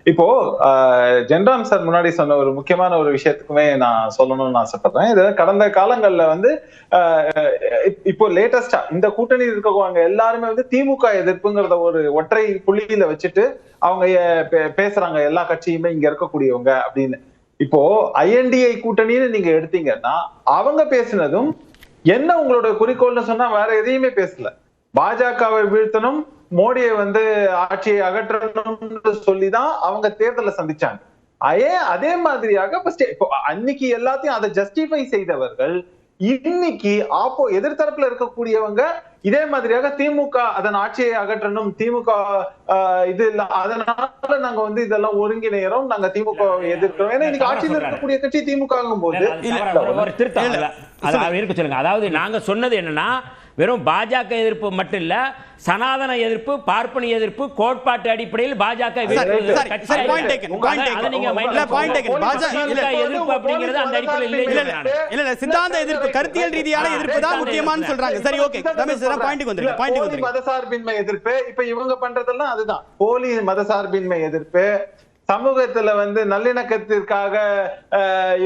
இப்போ ஜென்ராம் சார் முன்னாடி சொன்ன ஒரு முக்கியமான ஒரு விஷயத்துக்குமே நான் சொல்லணும்னு ஆசைப்படுறேன். இது கடந்த காலங்கள்ல வந்து இப்போ லேட்டஸ்டா இந்த கூட்டணி இருக்கவங்க எல்லாருமே வந்து திமுக எதிர்ப்புங்கிறத ஒரு ஒற்றை புள்ளியில வச்சுட்டு அவங்க பேசுறாங்க, எல்லா கட்சியுமே இங்க இருக்கக்கூடியவங்க அப்படின்னு. இப்போ ஐஎன்டிஐ கூட்டணின்னு நீங்க எடுத்தீங்கன்னா அவங்க பேசினதும் என்ன உங்களோட குறிக்கோள்னு சொன்னா வேற எதையுமே பேசல. பாஜகவை வீழ்த்தணும், மோடியை வந்து ஆட்சியை அகற்றணும்னு சொல்லிதான் அவங்க தேர்தலை சந்திச்சாங்க. அதே மாதிரியாக இப்போ அன்னைக்கு எல்லாத்தையும் அதை ஜஸ்டிஃபை செய்தவர்கள் இன்னைக்கு எதிர்த்தரப்புல இருக்கக்கூடியவங்க இதே மாதிரியாக திமுக அதன் ஆட்சியை அகற்றணும், திமுக இது இல்ல, அதனால நாங்க வந்து இதெல்லாம் ஒருங்கிணைறோம், நாங்க திமுக எதிர்க்கிறோம். ஏன்னா இன்னைக்கு ஆட்சியில் இருக்கக்கூடிய கட்சி திமுக போது சொல்லுங்க. அதாவது நாங்க சொன்னது என்னன்னா வெறும் பாஜக எதிர்ப்பு மட்டும் இல்ல, சனாதன எதிர்ப்பு, பார்ப்பனிய எதிர்ப்பு, கோட்பாட்டு அடிப்படையில் பாஜக எதிர்ப்பு அப்படிங்கிறது அந்த அடிப்படையில் சித்தாந்த எதிர்ப்பு, கருத்தியல் ரீதியான எதிர்ப்பு தான் முக்கியமானு சொல்றாங்க. சரி, ஓகே, ரமேஷ் பாயிண்ட்க்கு வந்துருங்க. மதசார்பின்மை எதிர்ப்பு இப்ப இவங்க பண்றதெல்லாம் அதுதான் போலி மதசார்பின்மை எதிர்ப்பு. சமூகத்துல வந்து நல்லிணக்கத்திற்காக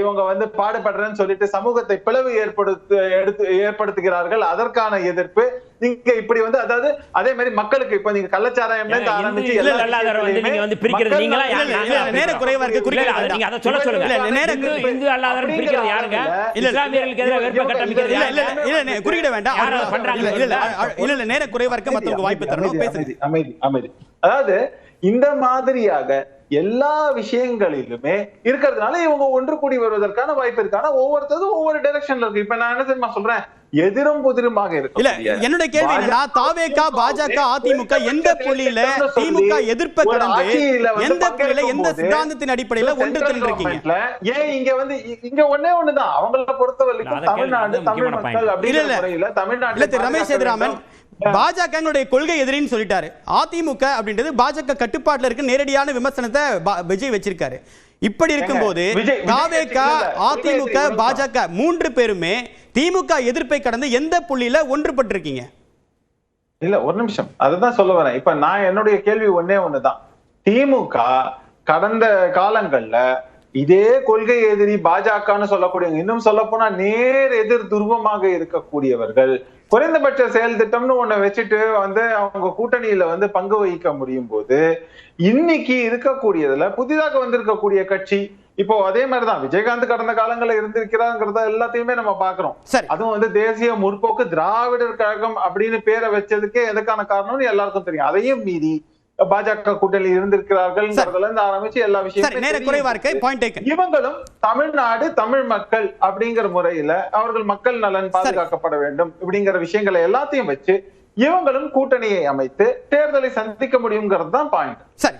இவங்க வந்து பாடுபடுறேன்னு சொல்லிட்டு சமூகத்தை பிளவு ஏற்படுத்துகிறார்கள், அதற்கான எதிர்ப்பு. நீங்க இப்படி வந்து அதாவது அதே மாதிரி மக்களுக்கு இப்ப நீங்க கள்ளச்சாராயம் ஆரம்பிச்சு நேர குறைவா இருக்கு, குறிப்பிட வேண்டாம், இல்ல நேர குறைவா இருக்கு, மத்தவங்க வாய்ப்பு தரணும், பேசுங்க. அமைதி அமைதி. அதாவது இந்த மாதிரியாக எல்லா விஷயங்களிலுமே இருக்கிறதுனால இவங்க ஒன்று கூடி வருவதற்கான வாய்ப்பு இருக்கான ஒவ்வொருத்தரும் ஒவ்வொரு டைரக்ஷன்ல இருக்கு. இப்ப நான் என்ன தெரியுமா சொல்றேன், எதிரும் புதிருமாக இருக்கு. இல்ல, என்னுடைய கேள்வி என்னன்னா, தாவேகா, பாஜக, அதிமுக எந்த புள்ளியில திமுக எதிர்ப்பை கடந்து எந்த புள்ளியில எந்த சித்தாந்தத்தின் அடிப்படையில ஒன்று திரண்டிருக்கீங்க? ஏன் இங்க வந்து இங்க ஒண்ணே ஒண்ணுதான் அவங்கள பொறுத்த வரைக்கும் தமிழ்நாடு, தமிழ் மக்கள் அப்படிங்கிற முறையில தமிழ்நாடு. ரமேஷ் சேதுராமன் பாஜக கொள்கை எதிரின்னு சொல்லிட்டாரு. அதிமுக அப்படின்றது பாஜக கட்டுப்பாட்டுல இருக்கு நேரடியான விமர்சனத்தை விஜய் வச்சிருக்காரு. இப்படி இருக்கும்போது தாவேகா, அதிமுக, பாஜக மூன்று பேருமே திமுக எதிர்ப்பை கடந்து எந்த புள்ளியில ஒன்றுபட்டிருக்கீங்க? இல்ல, ஒரு நிமிஷம், அதுதான் சொல்ல வரேன். இப்ப நான் என்னுடைய கேள்வி ஒன்னே ஒண்ணுதான். திமுக கடந்த காலங்கள்ல இதே கொள்கை எதிரி பாஜகன்னு சொல்லக்கூடியவங்க, இன்னும் சொல்ல போனா நேர் எதிர் துருவமாக இருக்கக்கூடியவர்கள் குறைந்தபட்ச செயல் திட்டம்னு ஒண்ணு வச்சுட்டு வந்து அவங்க கூட்டணியில வந்து பங்கு வகிக்க முடியும் போது இன்னைக்கு இருக்கக்கூடியதுல புதிதாக வந்திருக்கக்கூடிய கட்சி இப்போ அதே மாதிரிதான் விஜயகாந்த் கடந்த காலங்களில் இருந்திருக்கிறாங்கிறத எல்லாத்தையுமே நம்ம பாக்குறோம். அதுவும் வந்து தேசிய முற்போக்கு திராவிடர் கழகம் அப்படின்னு பேரை வச்சதுக்கே எதுக்கான காரணம்னு எல்லாருக்கும் தெரியும். அதையும் மீறி பாஜக கூட்டணியில் இருந்திருக்கிறார்கள் ஆரம்பிச்சு எல்லா விஷயமும் இவங்களும் தமிழ்நாடு, தமிழ் மக்கள் அப்படிங்கிற முறையில அவர்கள் மக்கள் நலன் பாதுகாக்கப்பட வேண்டும் அப்படிங்கிற விஷயங்களை எல்லாத்தையும் வச்சு இவங்களும் கூட்டணியை அமைத்து தேர்தலை சந்திக்க முடியுங்கிறது தான் பாயிண்ட். சரி.